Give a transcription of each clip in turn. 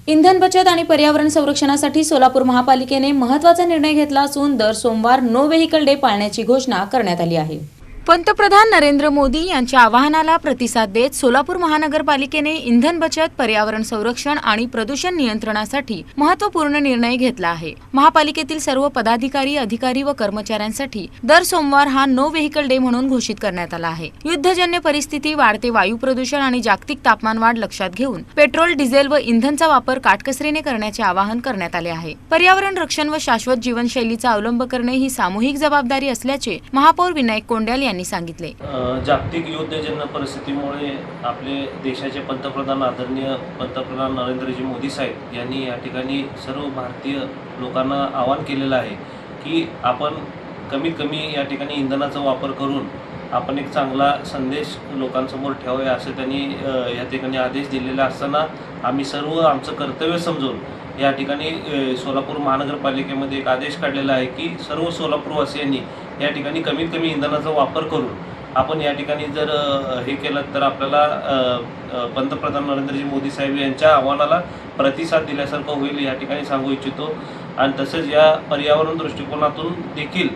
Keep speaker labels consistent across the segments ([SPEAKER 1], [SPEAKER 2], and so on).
[SPEAKER 1] इंधन बचत आणि पर्यावरण संरक्षणासाठी सोलापूर महापालिकेने महत्त्वाचा निर्णय घेतला असून दर सोमवार नो व्हेकल डे पाळण्याची घोषणा करण्यात आली आहे। पंतप्रधान नरेंद्र मोदी यांच्या आवाहनाला प्रतिसाद देत सोलापूर महानगरपालिकेने इंधन बचत, पर्यावरण संरक्षण आणि प्रदूषण नियंत्रणासाठी महत्त्वपूर्ण निर्णय घेतला आहे। महापालिकेतील सर्व पदाधिकारी, अधिकारी व कर्मचाऱ्यांसाठी दर सोमवार हा नो व्हेकल डे म्हणून घोषित करण्यात आला आहे। युद्धजन्य परिस्थिती, वाढते वायू प्रदूषण आणि जागतिक तापमानवाढ लक्षात घेऊन पेट्रोल, डिझेल व इंधनचा वापर काटकसरीने करण्याचे आवाहन करण्यात आले आहे। पर्यावरण रक्षण व शाश्वत जीवनशैलीचा अवलंब करणे ही सामूहिक जबाबदारी असल्याचे महापौर विनायक कोंड्याल यांनी सांगितले।
[SPEAKER 2] जागतिक युद्धजन्य परिस्थितीमुळे आपले देशाचे पंतप्रधान आदरणीय पंतप्रधान नरेंद्रजी मोदी साहेब यांनी या ठिकाणी सर्व भारतीय लोकांना आवाहन केलेलं आहे की आपण कमीत कमी या ठिकाणी इंधनाचा वापर करून आपण एक चांगला संदेश लोकांसमोर ठेवावे असे त्यांनी या ठिकाणी आदेश दिलेला असताना आम्ही सर्व आमचं कर्तव्य समजून या ठिकाणी सोलापूर महानगरपालिकेमध्ये एक आदेश काढलेला आहे की सर्व सोलापूरवासियांनी या ठिकाणी कमीत कमी इंधनाचा वापर करून आपण या ठिकाणी जर हे केलं तर आपल्याला पंतप्रधान नरेंद्रजी मोदी साहेब यांच्या आव्हानाला प्रतिसाद दिल्यासारखं होईल या ठिकाणी सांगू इच्छितो। आणि तसंच या पर्यावरण दृष्टिकोनातून देखील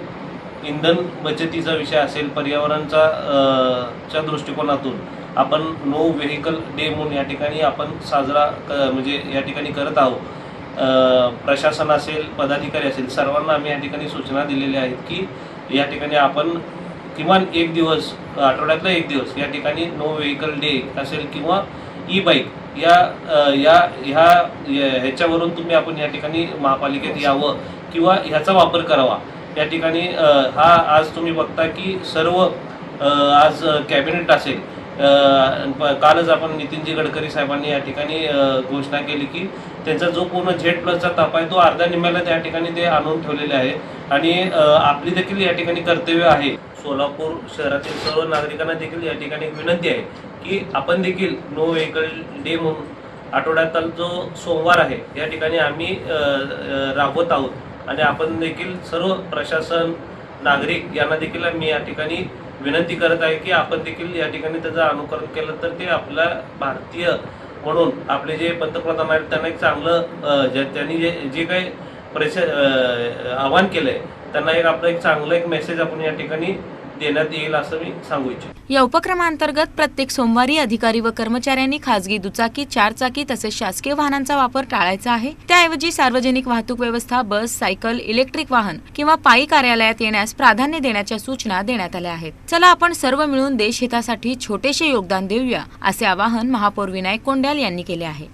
[SPEAKER 2] इंधन बचतीचा विषय असेल, पर्यावरणाच्या दृष्टिकोनातून आपण नो व्हेकल डे म्हणून या ठिकाणी आपण साजरा म्हणजे या ठिकाणी करत आहोत। प्रशासन असेल, पदाधिकारी असेल, सर्वांना आम्ही या ठिकाणी सूचना दिलेल्या आहेत की या ठिकाणी आपण किमान एक दिवस, आठवड्यातला एक दिवस या ठिकाणी नो व्हेकल डे असेल किंवा ई बाईक ह्याच्यावरून तुम्ही आपण या ठिकाणी महापालिकेत यावं किंवा ह्याचा वापर करावा। या ठिकाणी हा आज तुम्ही बघता की सर्व आज कॅबिनेट असेल, कालच आपण नितीनजी गडकरी साहेबांनी या ठिकाणी घोषणा केली की त्यांचा जो पूर्ण Z+चा ताप आहे तो अर्ध्या निम्म्याला त्या ठिकाणी ते आणून ठेवलेले आहे। आणि आपली देखील या ठिकाणी कर्तव्य आहे, सोलापूर शहरातील सर्व नागरिकांना देखील या ठिकाणी विनंती आहे की आपण देखील नो व्हेकल डे म्हणून आठवड्यातला जो सोमवार आहे या ठिकाणी आम्ही राबवत आहोत। आणि आपण देखील सर्व प्रशासन, नागरिक यांना देखील मी या ठिकाणी विनंती करत आहे की आपण देखील या ठिकाणी त्याचं अनुकरण केलं तर ते आपल्या भारतीय म्हणून आपले जे पंतप्रधान आहेत त्यांना एक चांगलं त्यांनी जे काही आवाहन केलंय त्यांना एक आपलं एक चांगलं एक मेसेज आपण या ठिकाणी देण्यात येईल असं मी सांगू इच्छितो।
[SPEAKER 1] या उपक्रमांतर्गत प्रत्येक सोमवारी अधिकारी व कर्मचाऱ्यांनी खासगी दुचाकी, चारचाकी तसेच शासकीय वाहनांचा वापर टाळायचा आहे। त्याऐवजी सार्वजनिक वाहतूक व्यवस्था, बस, सायकल, इलेक्ट्रिक वाहन किंवा पायी कार्यालयात येण्यास प्राधान्य देण्याच्या सूचना देण्यात आल्या आहेत। चला आपण सर्व मिळून देशहितासाठी छोटेसे योगदान देऊया, असे आवाहन महापौर विनायक कोंड्याल यांनी केले आहे।